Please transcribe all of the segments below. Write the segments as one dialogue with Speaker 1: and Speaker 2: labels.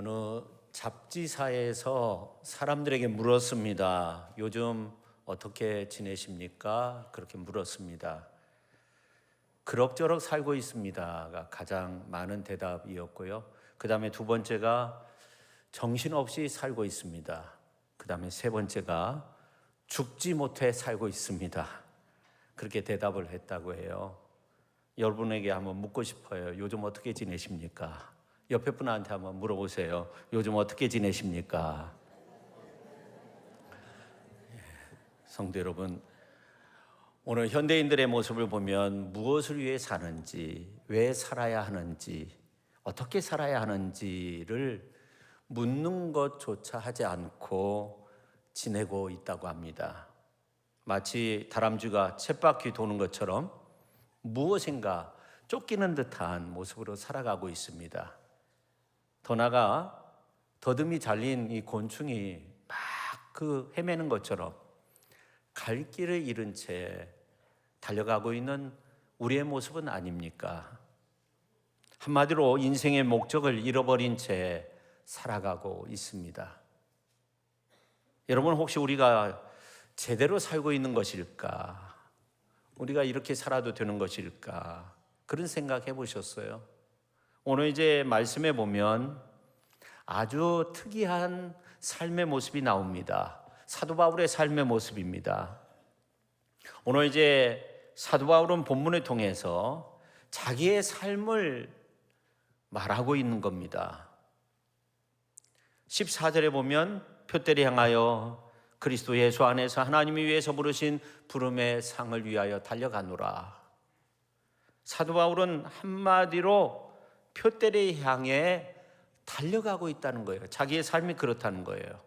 Speaker 1: 어느 잡지사에서 사람들에게 물었습니다. 요즘 어떻게 지내십니까? 그렇게 물었습니다. 그럭저럭 살고 있습니다가 가장 많은 대답이었고요. 그 다음에 두 번째가 정신없이 살고 있습니다. 그 다음에 세 번째가 죽지 못해 살고 있습니다. 그렇게 대답을 했다고 해요. 여러분에게 한번 묻고 싶어요. 요즘 어떻게 지내십니까? 옆에 분한테 한번 물어보세요. 요즘 어떻게 지내십니까? 성도 여러분, 오늘 현대인들의 모습을 보면 무엇을 위해 사는지, 왜 살아야 하는지, 어떻게 살아야 하는지를 묻는 것조차 하지 않고 지내고 있다고 합니다. 마치 다람쥐가 쳇바퀴 도는 것처럼 무엇인가 쫓기는 듯한 모습으로 살아가고 있습니다. 더 나아가 더듬이 잘린 이 곤충이 막 헤매는 것처럼 갈 길을 잃은 채 달려가고 있는 우리의 모습은 아닙니까? 한마디로 인생의 목적을 잃어버린 채 살아가고 있습니다. 여러분, 혹시 우리가 제대로 살고 있는 것일까? 우리가 이렇게 살아도 되는 것일까? 그런 생각 해보셨어요? 오늘 이제 말씀에 보면 아주 특이한 삶의 모습이 나옵니다. 사도 바울의 삶의 모습입니다. 오늘 이제 사도 바울은 본문을 통해서 자기의 삶을 말하고 있는 겁니다. 14절에 보면 표대를 향하여 그리스도 예수 안에서 하나님이 위해서 부르신 부름의 상을 위하여 달려가노라. 사도 바울은 한마디로 표대를 향해 달려가고 있다는 거예요. 자기의 삶이 그렇다는 거예요.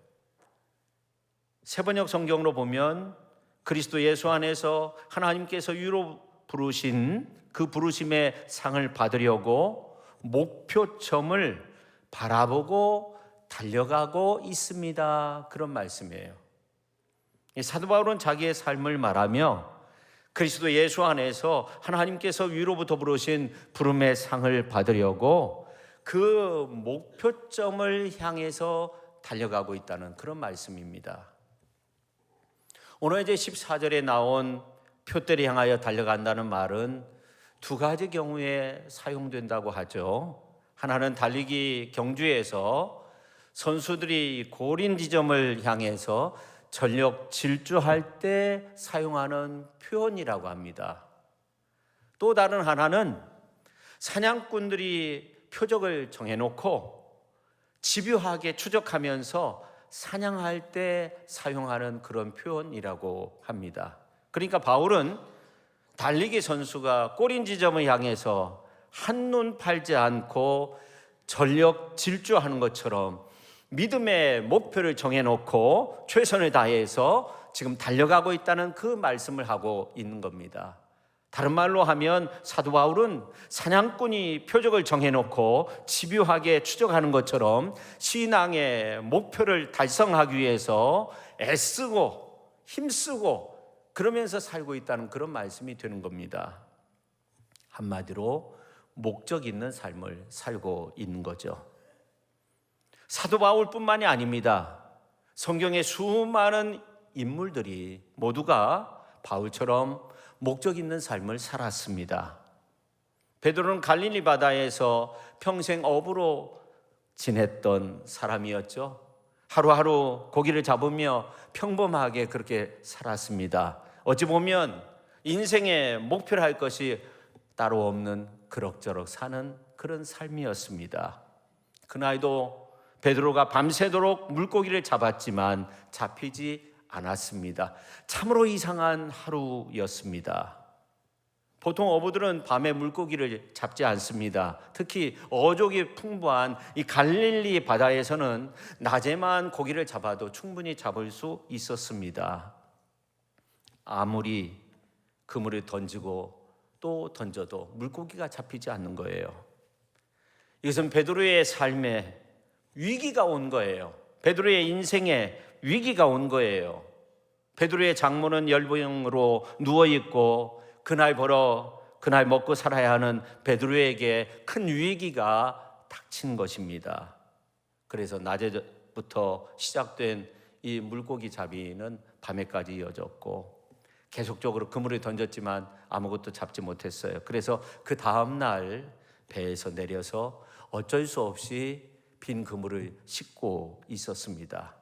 Speaker 1: 세번역 성경으로 보면 그리스도 예수 안에서 하나님께서 위로 부르신 그 부르심의 상을 받으려고 목표점을 바라보고 달려가고 있습니다. 그런 말씀이에요. 사도 바울은 자기의 삶을 말하며 그리스도 예수 안에서 하나님께서 위로부터 부르신 부름의 상을 받으려고 그 목표점을 향해서 달려가고 있다는 그런 말씀입니다. 오늘 이제 14절에 나온 표대를 향하여 달려간다는 말은 두 가지 경우에 사용된다고 하죠. 하나는 달리기 경주에서 선수들이 고린 지점을 향해서 전력 질주할 때 사용하는 표현이라고 합니다. 또 다른 하나는 사냥꾼들이 표적을 정해놓고 집요하게 추적하면서 사냥할 때 사용하는 그런 표현이라고 합니다. 그러니까 바울은 달리기 선수가 꼬린 지점을 향해서 한눈 팔지 않고 전력 질주하는 것처럼 믿음의 목표를 정해놓고 최선을 다해서 지금 달려가고 있다는 그 말씀을 하고 있는 겁니다. 다른 말로 하면 사도 바울은 사냥꾼이 표적을 정해놓고 집요하게 추적하는 것처럼 신앙의 목표를 달성하기 위해서 애쓰고 힘쓰고 그러면서 살고 있다는 그런 말씀이 되는 겁니다. 한마디로 목적 있는 삶을 살고 있는 거죠. 사도 바울뿐만이 아닙니다. 성경의 수많은 인물들이 모두가 바울처럼 목적 있는 삶을 살았습니다. 베드로는 갈릴리 바다에서 평생 어부로 지냈던 사람이었죠. 하루하루 고기를 잡으며 평범하게 그렇게 살았습니다. 어찌 보면 인생의 목표로 할 것이 따로 없는 그럭저럭 사는 그런 삶이었습니다. 그날도 베드로가 밤새도록 물고기를 잡았지만 잡히지 않았습니다. 참으로 이상한 하루였습니다. 보통 어부들은 밤에 물고기를 잡지 않습니다. 특히 어족이 풍부한 이 갈릴리 바다에서는 낮에만 고기를 잡아도 충분히 잡을 수 있었습니다. 아무리 그물을 던지고 또 던져도 물고기가 잡히지 않는 거예요. 이것은 베드로의 삶에 위기가 온 거예요. 베드로의 인생에 위기가 온 거예요. 베드로의 장모는 열병으로 누워있고 그날 먹고 살아야 하는 베드로에게 큰 위기가 닥친 것입니다. 그래서 낮에부터 시작된 이 물고기 잡이는 밤에까지 이어졌고 계속적으로 그물을 던졌지만 아무것도 잡지 못했어요. 그래서 그 다음 날 배에서 내려서 어쩔 수 없이 빈 그물을 싣고 있었습니다.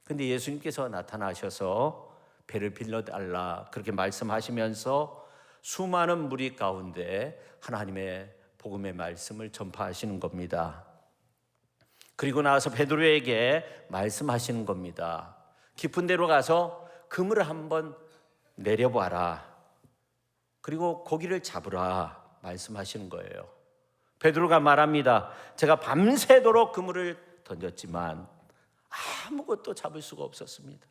Speaker 1: 근데 예수님께서 나타나셔서 배를 빌려달라 그렇게 말씀하시면서 수많은 무리 가운데 하나님의 복음의 말씀을 전파하시는 겁니다. 그리고 나서 베드로에게 말씀하시는 겁니다. 깊은 데로 가서 그물을 한번 내려봐라. 그리고 고기를 잡으라 말씀하시는 거예요. 베드로가 말합니다. 제가 밤새도록 그물을 던졌지만 아무것도 잡을 수가 없었습니다.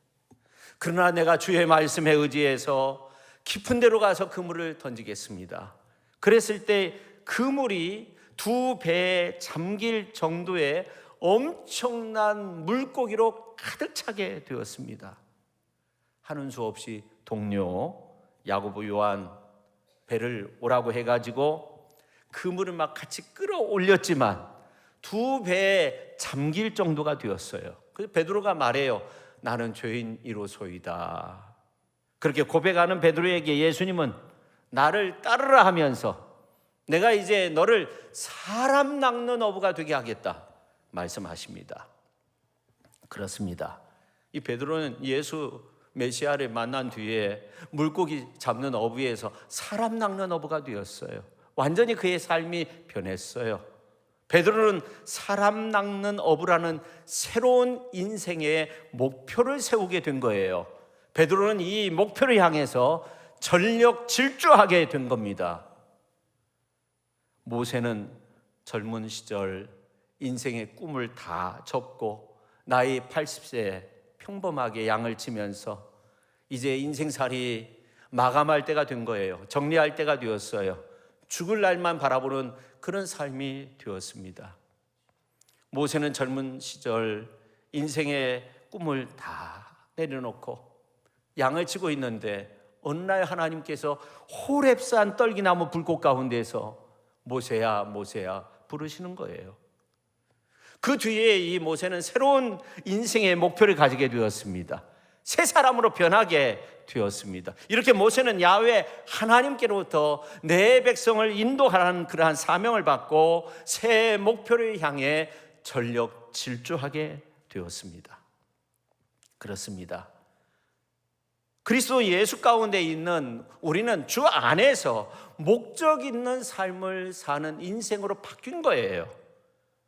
Speaker 1: 그러나 내가 주의 말씀에 의지해서 깊은 데로 가서 그물을 던지겠습니다. 그랬을 때 그물이 2배에 잠길 정도의 엄청난 물고기로 가득 차게 되었습니다. 하는 수 없이 동료 야고보 요한 배를 오라고 해가지고 그물을 막 같이 끌어올렸지만 2배에 잠길 정도가 되었어요. 그래서 베드로가 말해요. 나는 죄인이로소이다. 그렇게 고백하는 베드로에게 예수님은 나를 따르라 하면서 내가 이제 너를 사람 낚는 어부가 되게 하겠다 말씀하십니다. 그렇습니다. 이 베드로는 예수 메시아를 만난 뒤에 물고기 잡는 어부에서 사람 낚는 어부가 되었어요. 완전히 그의 삶이 변했어요. 베드로는 사람 낚는 어부라는 새로운 인생의 목표를 세우게 된 거예요. 베드로는 이 목표를 향해서 전력 질주하게 된 겁니다. 모세는 젊은 시절 인생의 꿈을 다 접고 나이 80세에 평범하게 양을 치면서 이제 인생살이 마감할 때가 된 거예요. 정리할 때가 되었어요. 죽을 날만 바라보는 그런 삶이 되었습니다. 모세는 젊은 시절 인생의 꿈을 다 내려놓고 양을 치고 있는데 어느 날 하나님께서 호렙산 떨기나무 불꽃 가운데서 모세야 모세야 부르시는 거예요. 그 뒤에 이 모세는 새로운 인생의 목표를 가지게 되었습니다. 새 사람으로 변하게 되었습니다. 이렇게 모세는 야훼 하나님께로부터 내 백성을 인도하라는 그러한 사명을 받고 새 목표를 향해 전력 질주하게 되었습니다. 그렇습니다. 그리스도 예수 가운데 있는 우리는 주 안에서 목적 있는 삶을 사는 인생으로 바뀐 거예요.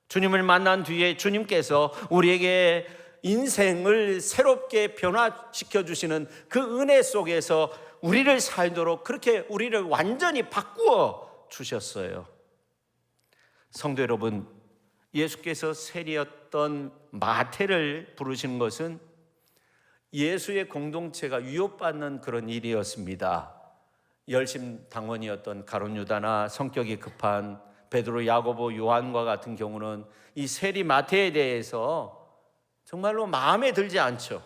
Speaker 1: 주님을 만난 뒤에 주님께서 우리에게 인생을 새롭게 변화시켜 주시는 그 은혜 속에서 우리를 살도록 그렇게 우리를 완전히 바꾸어 주셨어요. 성도 여러분, 예수께서 세리였던 마태를 부르신 것은 예수의 공동체가 위협받는 그런 일이었습니다. 열심당원이었던 가룟 유다나 성격이 급한 베드로, 야고보, 요한과 같은 경우는 이 세리 마태에 대해서 정말로 마음에 들지 않죠.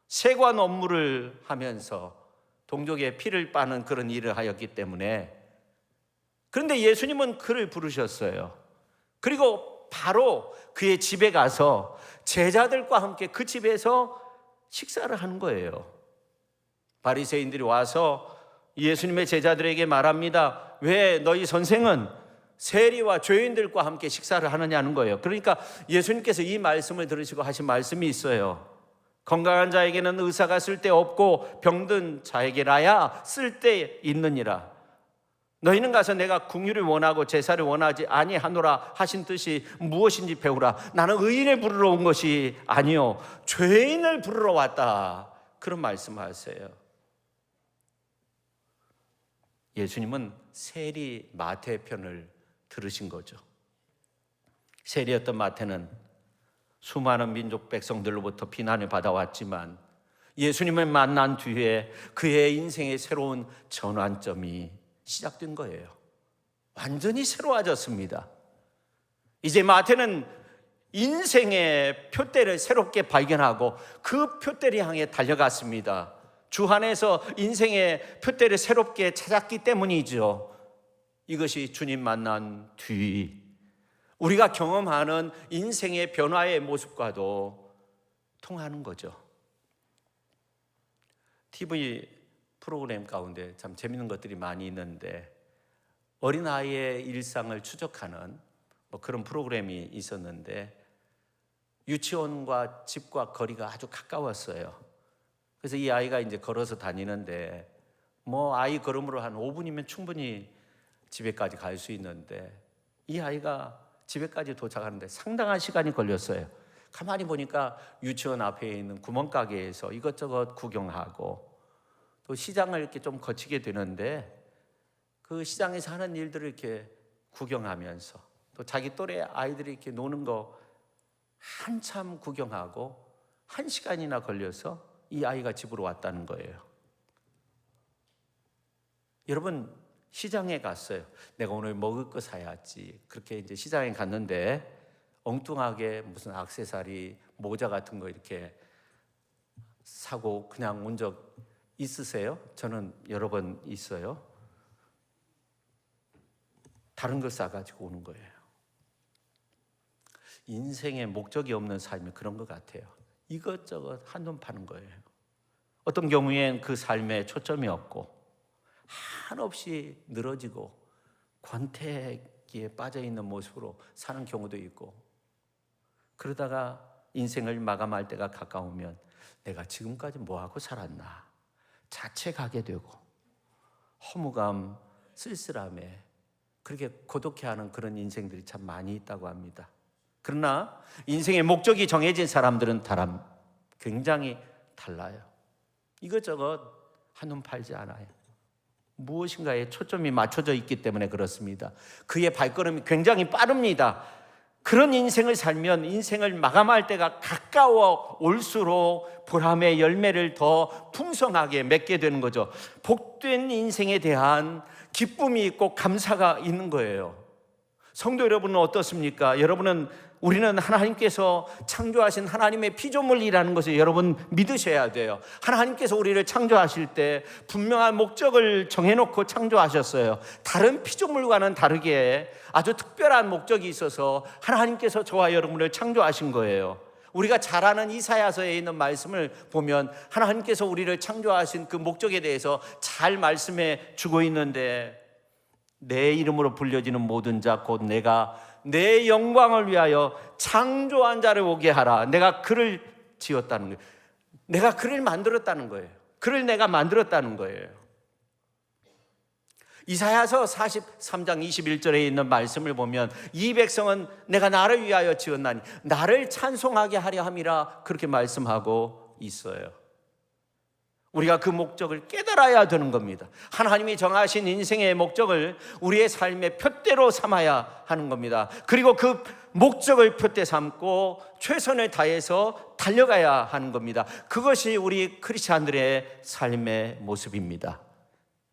Speaker 1: 세관 업무를 하면서 동족의 피를 빠는 그런 일을 하였기 때문에. 그런데 예수님은 그를 부르셨어요. 그리고 바로 그의 집에 가서 제자들과 함께 그 집에서 식사를 하는 거예요. 바리새인들이 와서 예수님의 제자들에게 말합니다. 왜 너희 선생은 세리와 죄인들과 함께 식사를 하느냐는 거예요. 그러니까 예수님께서 이 말씀을 들으시고 하신 말씀이 있어요. 건강한 자에게는 의사가 쓸데없고 병든 자에게라야 쓸데있느니라. 너희는 가서 내가 긍휼을 원하고 제사를 원하지 아니하노라 하신 뜻이 무엇인지 배우라. 나는 의인을 부르러 온 것이 아니요 죄인을 부르러 왔다. 그런 말씀하세요. 예수님은 세리 마태 편을 들으신 거죠. 세리였던 마태는 수많은 민족 백성들로부터 비난을 받아왔지만 예수님을 만난 뒤에 그의 인생의 새로운 전환점이 시작된 거예요. 완전히 새로워졌습니다. 이제 마태는 인생의 표대를 새롭게 발견하고 그 표대를 향해 달려갔습니다. 주 안에서 인생의 표대를 새롭게 찾았기 때문이죠. 이것이 주님 만난 뒤 우리가 경험하는 인생의 변화의 모습과도 통하는 거죠. TV 프로그램 가운데 참 재밌는 것들이 많이 있는데 어린아이의 일상을 추적하는 그런 프로그램이 있었는데 유치원과 집과 거리가 아주 가까웠어요. 그래서 이 아이가 이제 걸어서 다니는데 아이 걸음으로 한 5분이면 충분히 집에까지 갈 수 있는데 이 아이가 집에까지 도착하는데 상당한 시간이 걸렸어요. 가만히 보니까 유치원 앞에 있는 구멍가게에서 이것저것 구경하고 또 시장을 이렇게 좀 거치게 되는데 그 시장에서 하는 일들을 이렇게 구경하면서 또 자기 또래 아이들이 이렇게 노는 거 한참 구경하고 1시간이나 걸려서 이 아이가 집으로 왔다는 거예요. 여러분, 시장에 갔어요. 내가 오늘 먹을 거 사야지. 그렇게 이제 시장에 갔는데 엉뚱하게 무슨 액세서리, 모자 같은 거 이렇게 사고 그냥 온 적 있으세요? 저는 여러 번 있어요. 다른 걸 싸가지고 오는 거예요. 인생에 목적이 없는 삶이 그런 것 같아요. 이것저것 한눈 파는 거예요. 어떤 경우엔 그 삶에 초점이 없고 한없이 늘어지고 권태기에 빠져있는 모습으로 사는 경우도 있고 그러다가 인생을 마감할 때가 가까우면 내가 지금까지 뭐하고 살았나 자책하게 되고 허무감, 쓸쓸함에 그렇게 고독해하는 그런 인생들이 참 많이 있다고 합니다. 그러나 인생의 목적이 정해진 사람들은 굉장히 달라요. 이것저것 한눈 팔지 않아요. 무엇인가에 초점이 맞춰져 있기 때문에 그렇습니다. 그의 발걸음이 굉장히 빠릅니다. 그런 인생을 살면 인생을 마감할 때가 가까워 올수록 보람의 열매를 더 풍성하게 맺게 되는 거죠. 복된 인생에 대한 기쁨이 있고 감사가 있는 거예요. 성도 여러분은 어떻습니까? 우리는 하나님께서 창조하신 하나님의 피조물이라는 것을 여러분 믿으셔야 돼요. 하나님께서 우리를 창조하실 때 분명한 목적을 정해놓고 창조하셨어요. 다른 피조물과는 다르게 아주 특별한 목적이 있어서 하나님께서 저와 여러분을 창조하신 거예요. 우리가 잘 아는 이사야서에 있는 말씀을 보면 하나님께서 우리를 창조하신 그 목적에 대해서 잘 말씀해 주고 있는데 내 이름으로 불려지는 모든 자 곧 내가 내 영광을 위하여 창조한 자를 오게 하라. 내가 그를 지었다는 거예요. 내가 그를 만들었다는 거예요. 그를 내가 만들었다는 거예요. 이사야서 43장 21절에 있는 말씀을 보면 이 백성은 내가 나를 위하여 지었나니 나를 찬송하게 하려 함이라 그렇게 말씀하고 있어요. 우리가 그 목적을 깨달아야 되는 겁니다. 하나님이 정하신 인생의 목적을 우리의 삶의 표대로 삼아야 하는 겁니다. 그리고 그 목적을 표대 삼고 최선을 다해서 달려가야 하는 겁니다. 그것이 우리 크리스찬들의 삶의 모습입니다.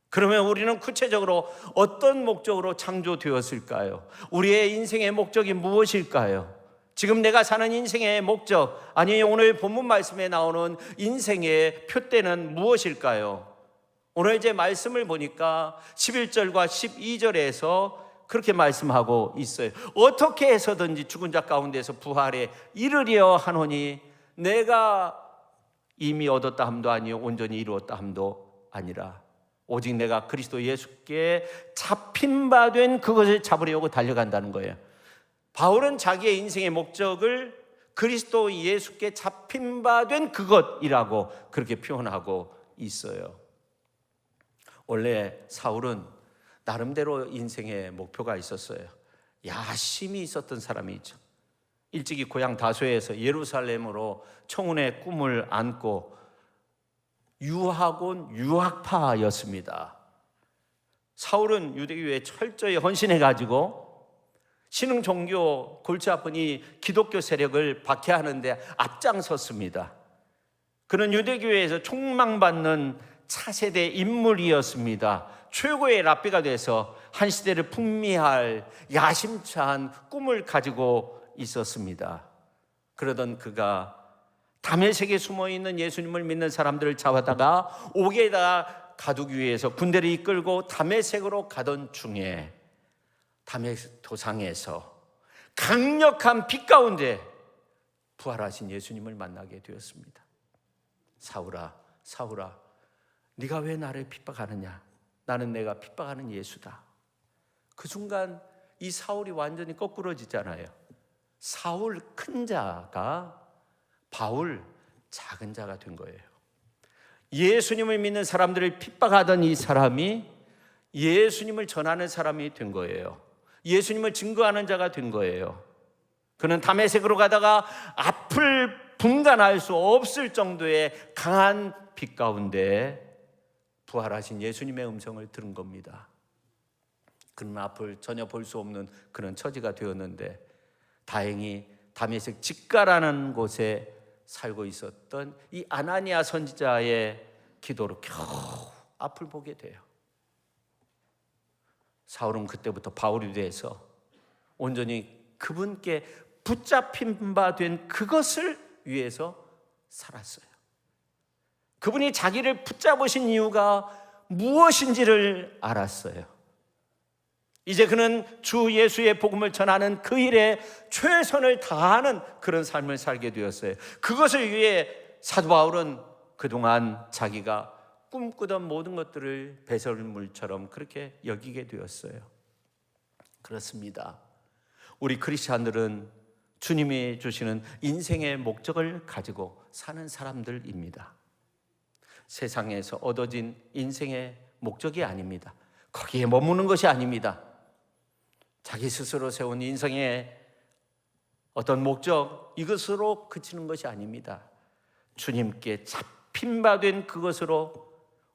Speaker 1: 그러면 우리는 구체적으로 어떤 목적으로 창조되었을까요? 우리의 인생의 목적이 무엇일까요? 지금 내가 사는 인생의 목적, 아니 오늘 본문 말씀에 나오는 인생의 표대는 무엇일까요? 오늘 이제 말씀을 보니까 11절과 12절에서 그렇게 말씀하고 있어요. 어떻게 해서든지 죽은 자 가운데서 부활에 이르려 하노니 내가 이미 얻었다 함도 아니요 온전히 이루었다 함도 아니라 오직 내가 그리스도 예수께 잡힌 바 된 그것을 잡으려고 달려간다는 거예요. 바울은 자기의 인생의 목적을 그리스도 예수께 잡힌 바 된 그것이라고 그렇게 표현하고 있어요. 원래 사울은 나름대로 인생의 목표가 있었어요. 야심이 있었던 사람이 있죠. 일찍이 고향 다소에서 예루살렘으로 청운의 꿈을 안고 유학원 유학파였습니다. 사울은 유대교에 철저히 헌신해가지고 신흥 종교 골치 아픈 이 기독교 세력을 박해하는데 앞장섰습니다. 그는 유대교회에서 총망받는 차세대 인물이었습니다. 최고의 랍비가 돼서 한 시대를 풍미할 야심찬 꿈을 가지고 있었습니다. 그러던 그가 다메섹에 숨어있는 예수님을 믿는 사람들을 잡아다가 옥에다 가두기 위해서 군대를 이끌고 다메섹으로 가던 중에 다메섹 도상에서 강력한 빛 가운데 부활하신 예수님을 만나게 되었습니다. 사울아, 사울아, 네가 왜 나를 핍박하느냐? 나는 내가 핍박하는 예수다. 그 순간 이 사울이 완전히 거꾸러지잖아요. 사울 큰 자가 바울 작은 자가 된 거예요. 예수님을 믿는 사람들을 핍박하던 이 사람이 예수님을 전하는 사람이 된 거예요. 예수님을 증거하는 자가 된 거예요. 그는 다메섹으로 가다가 앞을 분간할 수 없을 정도의 강한 빛 가운데 부활하신 예수님의 음성을 들은 겁니다. 그는 앞을 전혀 볼 수 없는 그런 처지가 되었는데 다행히 다메섹 직가라는 곳에 살고 있었던 이 아나니아 선지자의 기도로 겨우 앞을 보게 돼요. 사울은 그때부터 바울이 돼서 온전히 그분께 붙잡힌 바 된 그것을 위해서 살았어요. 그분이 자기를 붙잡으신 이유가 무엇인지를 알았어요. 이제 그는 주 예수의 복음을 전하는 그 일에 최선을 다하는 그런 삶을 살게 되었어요. 그것을 위해 사도 바울은 그동안 자기가 꿈꾸던 모든 것들을 배설물처럼 그렇게 여기게 되었어요. 그렇습니다. 우리 크리스찬들은 주님이 주시는 인생의 목적을 가지고 사는 사람들입니다. 세상에서 얻어진 인생의 목적이 아닙니다. 거기에 머무는 것이 아닙니다. 자기 스스로 세운 인생의 어떤 목적, 이것으로 그치는 것이 아닙니다. 주님께 잡힌 바 된 그것으로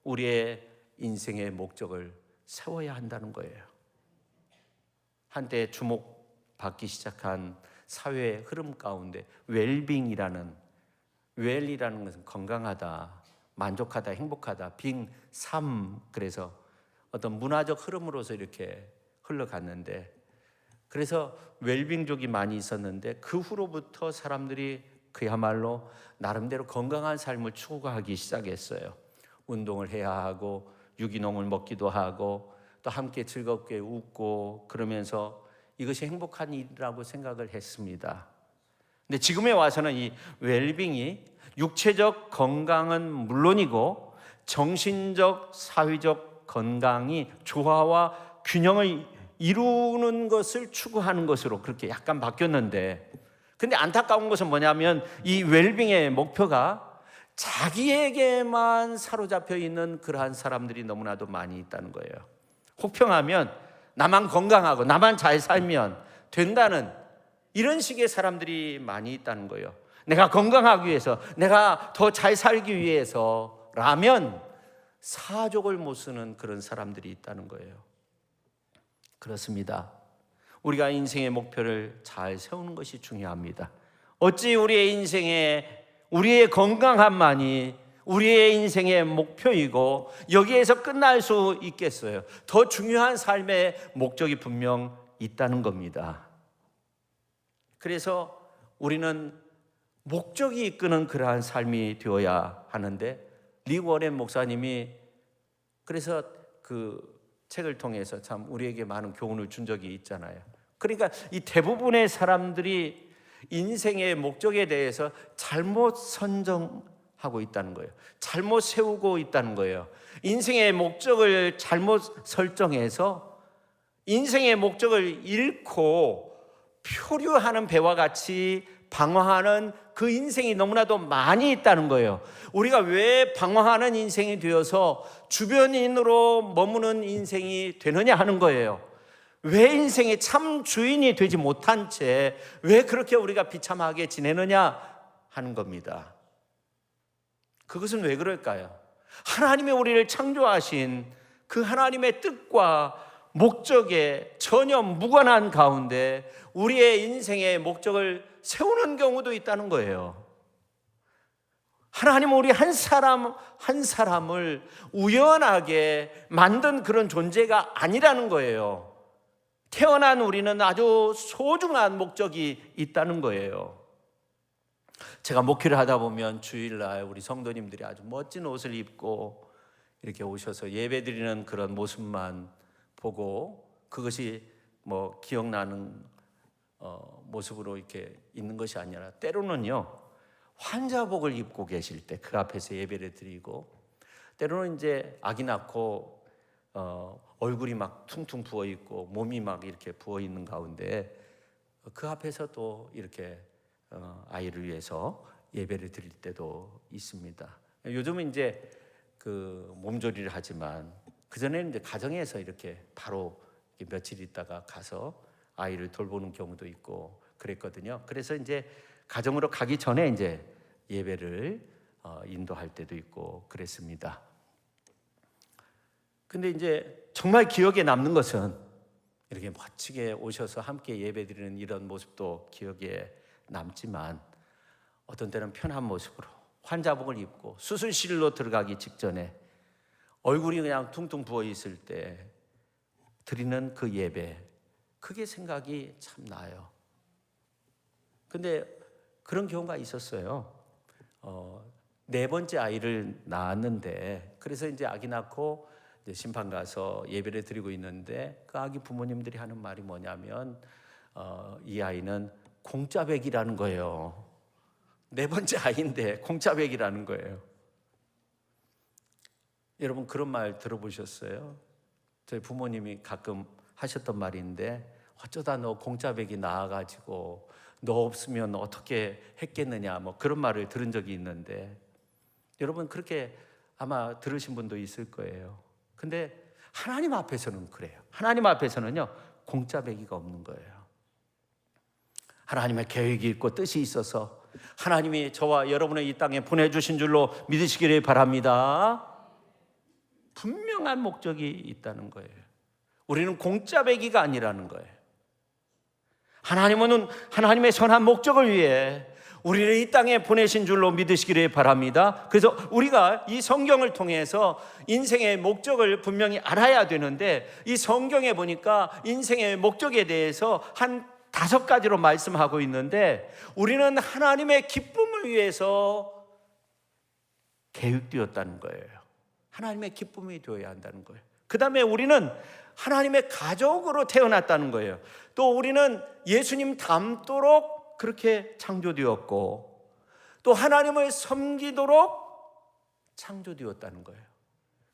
Speaker 1: 우리의 인생의 목적을 세워야 한다는 거예요. 한때 주목받기 시작한 사회의 흐름 가운데 웰빙이라는, 웰이라는 것은 건강하다, 만족하다, 행복하다, 빙, 삶, 그래서 어떤 문화적 흐름으로서 이렇게 흘러갔는데, 그래서 웰빙족이 많이 있었는데 그 후로부터 사람들이 그야말로 나름대로 건강한 삶을 추구하기 시작했어요. 운동을 해야 하고 유기농을 먹기도 하고 또 함께 즐겁게 웃고 그러면서 이것이 행복한 일이라고 생각을 했습니다. 근데 지금에 와서는 이 웰빙이 육체적 건강은 물론이고 정신적, 사회적 건강이 조화와 균형을 이루는 것을 추구하는 것으로 그렇게 약간 바뀌었는데, 근데 안타까운 것은 뭐냐면 이 웰빙의 목표가 자기에게만 사로잡혀 있는 그러한 사람들이 너무나도 많이 있다는 거예요. 혹평하면 나만 건강하고 나만 잘 살면 된다는 이런 식의 사람들이 많이 있다는 거예요. 내가 건강하기 위해서, 내가 더 잘 살기 위해서라면 사족을 못 쓰는 그런 사람들이 있다는 거예요. 그렇습니다. 우리가 인생의 목표를 잘 세우는 것이 중요합니다. 어찌 우리의 인생에 우리의 건강함만이 우리의 인생의 목표이고 여기에서 끝날 수 있겠어요? 더 중요한 삶의 목적이 분명 있다는 겁니다. 그래서 우리는 목적이 이끄는 그러한 삶이 되어야 하는데, 리 워렌 목사님이 그래서 그 책을 통해서 참 우리에게 많은 교훈을 준 적이 있잖아요. 그러니까 이 대부분의 사람들이 인생의 목적에 대해서 잘못 선정하고 있다는 거예요. 잘못 세우고 있다는 거예요. 인생의 목적을 잘못 설정해서 인생의 목적을 잃고 표류하는 배와 같이 방황하는 그 인생이 너무나도 많이 있다는 거예요. 우리가 왜 방황하는 인생이 되어서 주변인으로 머무는 인생이 되느냐 하는 거예요. 왜 인생의 참 주인이 되지 못한 채 왜 그렇게 우리가 비참하게 지내느냐 하는 겁니다. 그것은 왜 그럴까요? 하나님이 우리를 창조하신 그 하나님의 뜻과 목적에 전혀 무관한 가운데 우리의 인생의 목적을 세우는 경우도 있다는 거예요. 하나님은 우리 한 사람 한 사람을 우연하게 만든 그런 존재가 아니라는 거예요. 태어난 우리는 아주 소중한 목적이 있다는 거예요. 제가 목회를 하다 보면 주일날 우리 성도님들이 아주 멋진 옷을 입고 이렇게 오셔서 예배드리는 그런 모습만 보고 그것이 뭐 기억나는 모습으로 이렇게 있는 것이 아니라 때로는요 환자복을 입고 계실 때 그 앞에서 예배를 드리고, 때로는 이제 아기 낳고 얼굴이 막 퉁퉁 부어 있고 몸이 막 이렇게 부어 있는 가운데 그 앞에서 또 이렇게 아이를 위해서 예배를 드릴 때도 있습니다. 요즘은 이제 그 몸조리를 하지만 그 전에는 이제 가정에서 이렇게 바로 며칠 있다가 가서 아이를 돌보는 경우도 있고 그랬거든요. 그래서 이제 가정으로 가기 전에 이제 예배를 인도할 때도 있고 그랬습니다. 근데 이제 정말 기억에 남는 것은 이렇게 멋지게 오셔서 함께 예배드리는 이런 모습도 기억에 남지만, 어떤 때는 편한 모습으로 환자복을 입고 수술실로 들어가기 직전에 얼굴이 그냥 퉁퉁 부어 있을 때 드리는 그 예배, 그게 생각이 참 나요. 근데 그런 경우가 있었어요. 네 번째 아이를 낳았는데, 그래서 이제 아기 낳고 이제 심판 가서 예배를 드리고 있는데 그 아기 부모님들이 하는 말이 뭐냐면 이 아이는 공짜백이라는 거예요. 네 번째 아이인데 공짜백이라는 거예요. 여러분 그런 말 들어보셨어요? 저희 부모님이 가끔 하셨던 말인데, 어쩌다 너 공짜백이 나와가지고 너 없으면 어떻게 했겠느냐, 뭐 그런 말을 들은 적이 있는데, 여러분 그렇게 아마 들으신 분도 있을 거예요. 근데 하나님 앞에서는 그래요. 하나님 앞에서는요 공짜배기가 없는 거예요. 하나님의 계획이 있고 뜻이 있어서 하나님이 저와 여러분을 이 땅에 보내주신 줄로 믿으시기를 바랍니다. 분명한 목적이 있다는 거예요. 우리는 공짜배기가 아니라는 거예요. 하나님은 하나님의 선한 목적을 위해 우리를 이 땅에 보내신 줄로 믿으시기를 바랍니다. 그래서 우리가 이 성경을 통해서 인생의 목적을 분명히 알아야 되는데, 이 성경에 보니까 인생의 목적에 대해서 한 5가지로 말씀하고 있는데, 우리는 하나님의 기쁨을 위해서 계획되었다는 거예요. 하나님의 기쁨이 되어야 한다는 거예요. 그 다음에 우리는 하나님의 가족으로 태어났다는 거예요. 또 우리는 예수님 닮도록 그렇게 창조되었고, 또 하나님을 섬기도록 창조되었다는 거예요.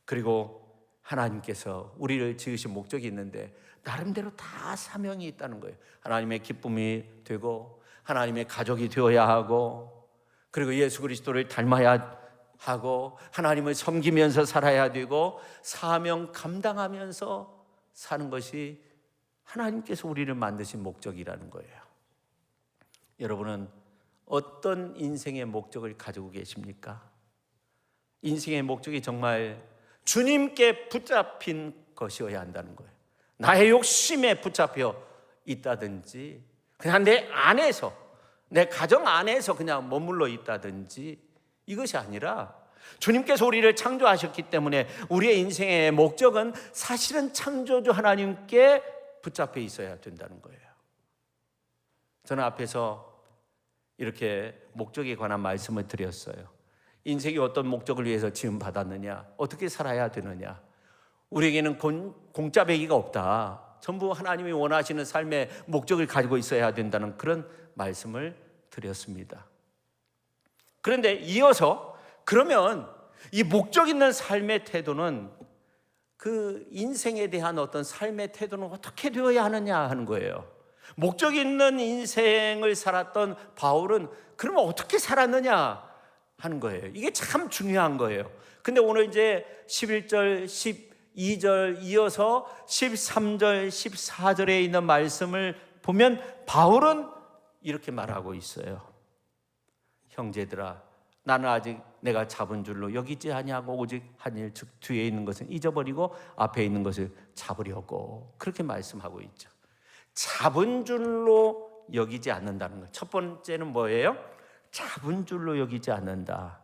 Speaker 1: 그리고 하나님께서 우리를 지으신 목적이 있는데 나름대로 다 사명이 있다는 거예요. 하나님의 기쁨이 되고 하나님의 가족이 되어야 하고, 그리고 예수 그리스도를 닮아야 하고, 하나님을 섬기면서 살아야 되고, 사명 감당하면서 사는 것이 하나님께서 우리를 만드신 목적이라는 거예요. 여러분은 어떤 인생의 목적을 가지고 계십니까? 인생의 목적이 정말 주님께 붙잡힌 것이어야 한다는 거예요. 나의 욕심에 붙잡혀 있다든지, 그냥 내 안에서, 내 가정 안에서 그냥 머물러 있다든지, 이것이 아니라 주님께서 우리를 창조하셨기 때문에 우리의 인생의 목적은 사실은 창조주 하나님께 붙잡혀 있어야 된다는 거예요. 저는 앞에서 이렇게 목적에 관한 말씀을 드렸어요. 인생이 어떤 목적을 위해서 지음받았느냐, 어떻게 살아야 되느냐, 우리에게는 공짜배기가 없다, 전부 하나님이 원하시는 삶의 목적을 가지고 있어야 된다는 그런 말씀을 드렸습니다. 그런데 이어서, 그러면 이 목적 있는 삶의 태도는, 그 인생에 대한 어떤 삶의 태도는 어떻게 되어야 하느냐 하는 거예요. 목적 있는 인생을 살았던 바울은 그러면 어떻게 살았느냐 하는 거예요. 이게 참 중요한 거예요. 근데 오늘 이제 11절, 12절 이어서 13절, 14절에 있는 말씀을 보면 바울은 이렇게 말하고 있어요. 형제들아, 나는 아직 내가 잡은 줄로 여기지 아니하고 오직 한 일, 즉 뒤에 있는 것은 잊어버리고 앞에 있는 것을 잡으려고, 그렇게 말씀하고 있죠. 잡은 줄로 여기지 않는다는 거예요. 첫 번째는 뭐예요? 잡은 줄로 여기지 않는다.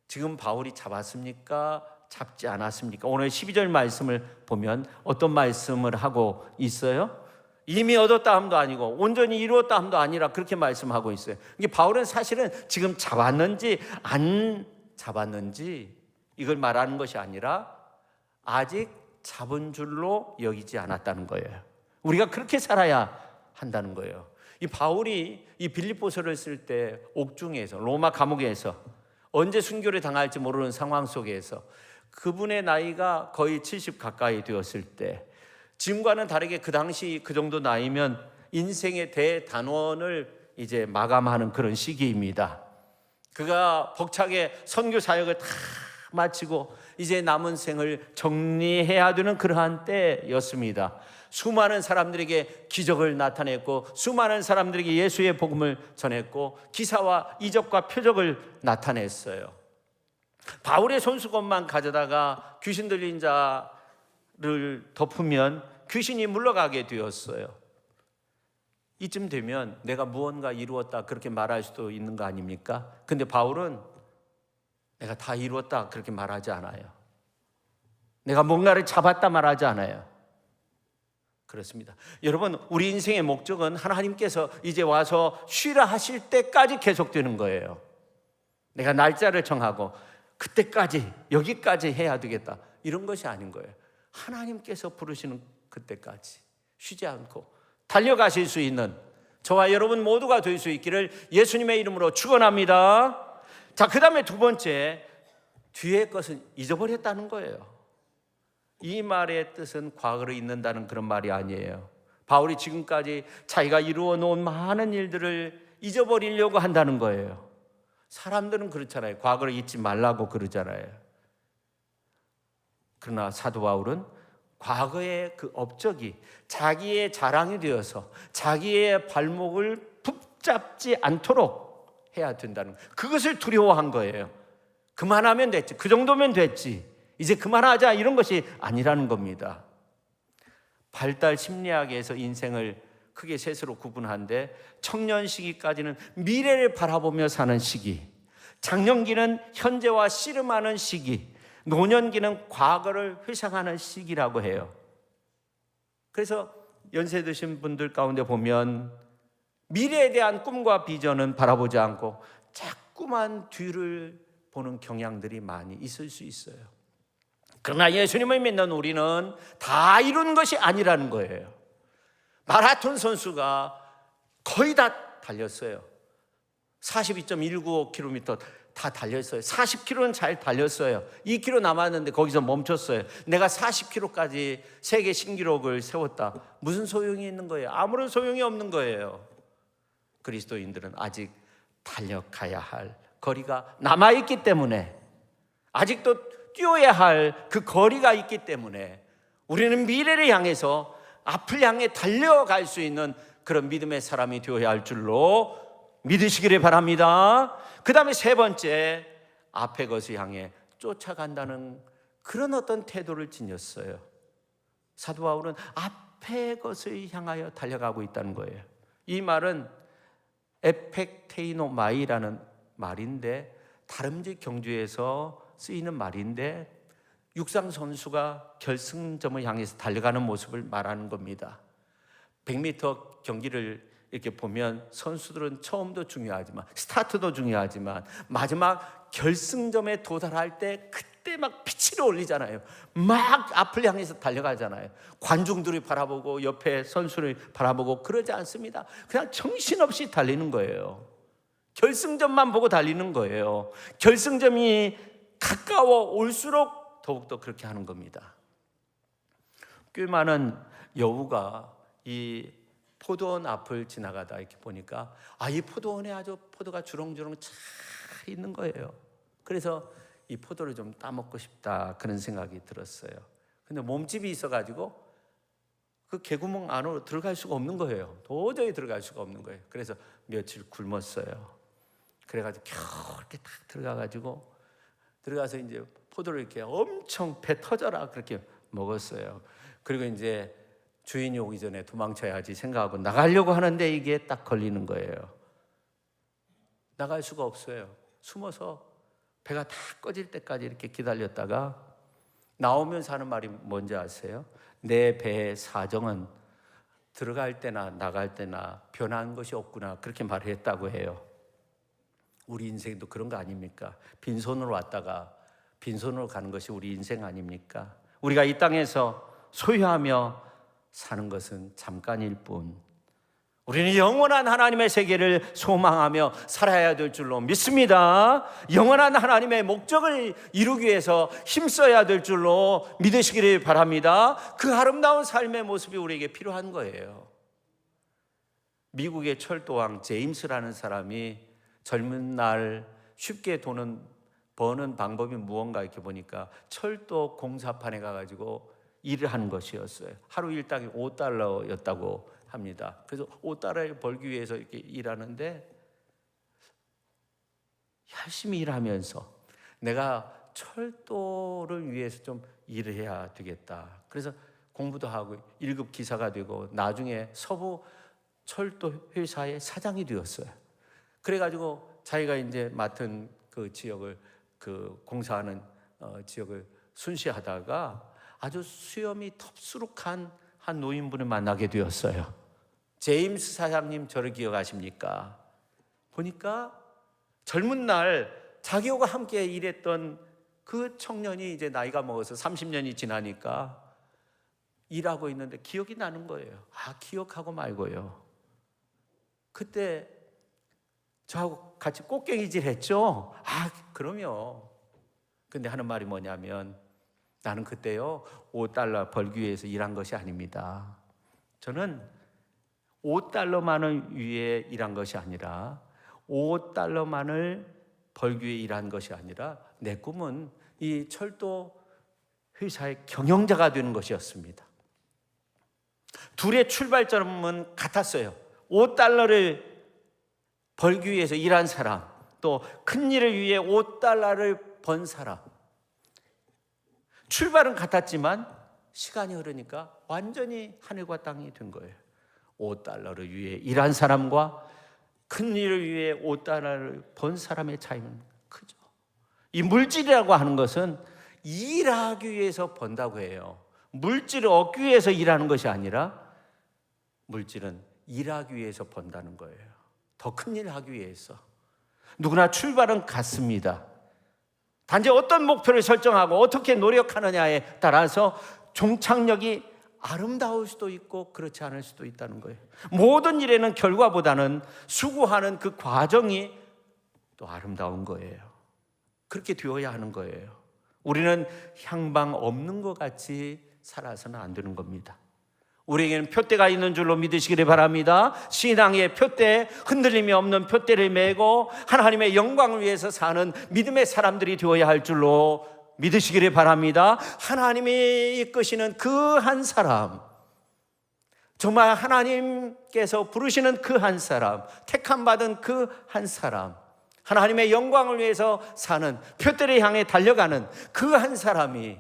Speaker 1: 지금 바울이 잡았습니까? 잡지 않았습니까? 오늘 12절 말씀을 보면 어떤 말씀을 하고 있어요? 이미 얻었다 함도 아니고 온전히 이루었다 함도 아니라 그렇게 말씀하고 있어요. 이게 바울은 사실은 지금 잡았는지 안 잡았는지 이걸 말하는 것이 아니라 아직 잡은 줄로 여기지 않았다는 거예요. 우리가 그렇게 살아야 한다는 거예요. 이 바울이 이 빌립보서를 쓸 때 옥중에서, 로마 감옥에서 언제 순교를 당할지 모르는 상황 속에서 그분의 나이가 거의 70 가까이 되었을 때, 지금과는 다르게 그 당시 그 정도 나이면 인생의 대단원을 이제 마감하는 그런 시기입니다. 그가 벅차게 선교 사역을 다 마치고 이제 남은 생을 정리해야 되는 그러한 때였습니다. 수많은 사람들에게 기적을 나타냈고 수많은 사람들에게 예수의 복음을 전했고 기사와 이적과 표적을 나타냈어요. 바울의 손수건만 가져다가 귀신 들린 자를 덮으면 귀신이 물러가게 되었어요. 이쯤 되면 내가 무언가 이루었다 그렇게 말할 수도 있는 거 아닙니까? 근데 바울은 내가 다 이루었다 그렇게 말하지 않아요. 내가 뭔가를 잡았다 말하지 않아요. 그렇습니다. 여러분, 우리 인생의 목적은 하나님께서 이제 와서 쉬라 하실 때까지 계속되는 거예요. 내가 날짜를 정하고 그때까지 여기까지 해야 되겠다 이런 것이 아닌 거예요. 하나님께서 부르시는 그때까지 쉬지 않고 달려가실 수 있는 저와 여러분 모두가 될 수 있기를 예수님의 이름으로 축원합니다. 자, 그 다음에 두 번째, 뒤의 것은 잊어버렸다는 거예요. 이 말의 뜻은 과거를 잊는다는 그런 말이 아니에요. 바울이 지금까지 자기가 이루어 놓은 많은 일들을 잊어버리려고 한다는 거예요. 사람들은 그렇잖아요. 과거를 잊지 말라고 그러잖아요. 그러나 사도 바울은 과거의 그 업적이 자기의 자랑이 되어서 자기의 발목을 붙잡지 않도록 해야 된다는 거예요. 그것을 두려워한 거예요. 그만하면 됐지, 그 정도면 됐지, 이제 그만하자 이런 것이 아니라는 겁니다. 발달 심리학에서 인생을 크게 셋으로 구분하는데 청년 시기까지는 미래를 바라보며 사는 시기, 장년기는 현재와 씨름하는 시기, 노년기는 과거를 회상하는 시기라고 해요. 그래서 연세 드신 분들 가운데 보면 미래에 대한 꿈과 비전은 바라보지 않고 자꾸만 뒤를 보는 경향들이 많이 있을 수 있어요. 그러나 예수님을 믿는 우리는 다 이룬 것이 아니라는 거예요. 마라톤 선수가 거의 다 달렸어요. 42.195km 다 달렸어요. 40km는 잘 달렸어요. 2km 남았는데 거기서 멈췄어요. 내가 40km까지 세계 신기록을 세웠다. 무슨 소용이 있는 거예요? 아무런 소용이 없는 거예요. 그리스도인들은 아직 달려가야 할 거리가 남아있기 때문에, 아직도 뛰어야 할 그 거리가 있기 때문에 우리는 미래를 향해서 앞을 향해 달려갈 수 있는 그런 믿음의 사람이 되어야 할 줄로 믿으시기를 바랍니다. 그 다음에 세 번째, 앞의 것을 향해 쫓아간다는 그런 어떤 태도를 지녔어요. 사도 바울은 앞의 것을 향하여 달려가고 있다는 거예요. 이 말은 에펙테이노마이라는 말인데, 다름질 경주에서 쓰이는 말인데 육상 선수가 결승점을 향해서 달려가는 모습을 말하는 겁니다. 100m 경기를 이렇게 보면 선수들은 처음도 중요하지만, 스타트도 중요하지만, 마지막 결승점에 도달할 때 그때 막 피치를 올리잖아요. 막 앞을 향해서 달려가잖아요. 관중들이 바라보고 옆에 선수를 바라보고 그러지 않습니다. 그냥 정신없이 달리는 거예요. 결승점만 보고 달리는 거예요. 결승점이 가까워 올수록 더욱더 그렇게 하는 겁니다. 꽤 많은 여우가 이 포도원 앞을 지나가다 이렇게 보니까 이 포도원에 아주 포도가 주렁주렁 차 있는 거예요. 그래서 이 포도를 좀 따먹고 싶다 그런 생각이 들었어요. 근데 몸집이 있어가지고 그 개구멍 안으로 들어갈 수가 없는 거예요. 도저히 들어갈 수가 없는 거예요. 그래서 며칠 굶었어요. 그래가지고 겨우 이렇게 딱 들어가서 이제 포도를 이렇게 엄청 배 터져라 그렇게 먹었어요. 그리고 이제 주인이 오기 전에 도망쳐야지 생각하고 나가려고 하는데 이게 딱 걸리는 거예요. 나갈 수가 없어요. 숨어서 배가 다 꺼질 때까지 이렇게 기다렸다가 나오면서 하는 말이 뭔지 아세요? 내 배의 사정은 들어갈 때나 나갈 때나 변한 것이 없구나 그렇게 말했다고 해요. 우리 인생도 그런 거 아닙니까? 빈손으로 왔다가 빈손으로 가는 것이 우리 인생 아닙니까? 우리가 이 땅에서 소유하며 사는 것은 잠깐일 뿐 우리는 영원한 하나님의 세계를 소망하며 살아야 될 줄로 믿습니다. 영원한 하나님의 목적을 이루기 위해서 힘써야 될 줄로 믿으시기를 바랍니다. 그 아름다운 삶의 모습이 우리에게 필요한 거예요. 미국의 철도왕 제임스라는 사람이 젊은 날 쉽게 버는 방법이 무언가 이렇게 보니까 철도 공사판에 가가지고 일을 하는 것이었어요. 하루 일당이 $5였다고 합니다. 그래서 $5를 벌기 위해서 이렇게 일하는데 열심히 일하면서 내가 철도를 위해서 좀 일을 해야 되겠다. 그래서 공부도 하고 1급 기사가 되고 나중에 서부 철도 회사의 사장이 되었어요. 그래가지고 자기가 이제 맡은 그 지역을 그 공사하는 지역을 순시하다가 아주 수염이 텁수룩한 한 노인분을 만나게 되었어요. 제임스 사장님 저를 기억하십니까? 보니까 젊은 날 자기와 함께 일했던 그 청년이 이제 나이가 먹어서 30년이 지나니까 일하고 있는데 기억이 나는 거예요. 기억하고 말고요. 그때 저하고 같이 꽃갱이질 했죠? 그럼요. 근데 하는 말이 뭐냐면 나는 그때요 $5 벌기 위해서 일한 것이 아닙니다. 저는 $5만을 위해 일한 것이 아니라 $5만을 벌기 위해 일한 것이 아니라 내 꿈은 이 철도 회사의 경영자가 되는 것이었습니다. 둘의 출발점은 같았어요. $5를 벌기 위해서 일한 사람, 또 큰 일을 위해 $5를 번 사람. 출발은 같았지만 시간이 흐르니까 완전히 하늘과 땅이 된 거예요. $5를 위해 일한 사람과 큰 일을 위해 $5를 번 사람의 차이는 크죠. 이 물질이라고 하는 것은 일하기 위해서 번다고 해요. 물질을 얻기 위해서 일하는 것이 아니라 물질은 일하기 위해서 번다는 거예요. 더 큰 일을 하기 위해서. 누구나 출발은 같습니다. 단지 어떤 목표를 설정하고 어떻게 노력하느냐에 따라서 종착역이 아름다울 수도 있고 그렇지 않을 수도 있다는 거예요. 모든 일에는 결과보다는 수고하는 그 과정이 또 아름다운 거예요. 그렇게 되어야 하는 거예요. 우리는 향방 없는 것 같이 살아서는 안 되는 겁니다. 우리에게는 표대가 있는 줄로 믿으시기를 바랍니다. 신앙의 표대, 흔들림이 없는 표대를 메고 하나님의 영광을 위해서 사는 믿음의 사람들이 되어야 할 줄로 믿으시기를 바랍니다. 하나님이 이끄시는 그 한 사람, 정말 하나님께서 부르시는 그 한 사람, 택함 받은 그 한 사람, 하나님의 영광을 위해서 사는, 표대를 향해 달려가는 그 한 사람이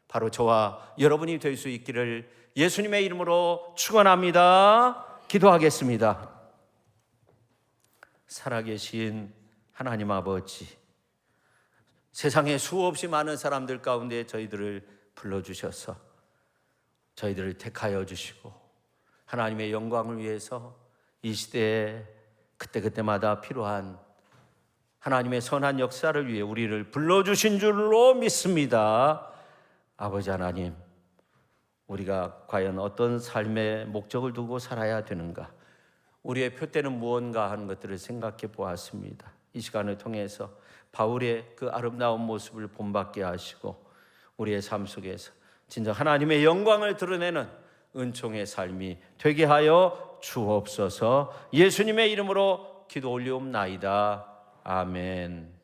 Speaker 1: 바로 저와 여러분이 될 수 있기를 예수님의 이름으로 축원합니다. 기도하겠습니다. 살아계신 하나님 아버지, 세상에 수없이 많은 사람들 가운데 저희들을 불러주셔서 저희들을 택하여 주시고 하나님의 영광을 위해서 이 시대에 그때그때마다 필요한 하나님의 선한 역사를 위해 우리를 불러주신 줄로 믿습니다. 아버지 하나님, 우리가 과연 어떤 삶의 목적을 두고 살아야 되는가, 우리의 표대는 무언가 하는 것들을 생각해 보았습니다. 이 시간을 통해서 바울의 그 아름다운 모습을 본받게 하시고 우리의 삶 속에서 진정 하나님의 영광을 드러내는 은총의 삶이 되게 하여 주옵소서. 예수님의 이름으로 기도 올리옵나이다. 아멘.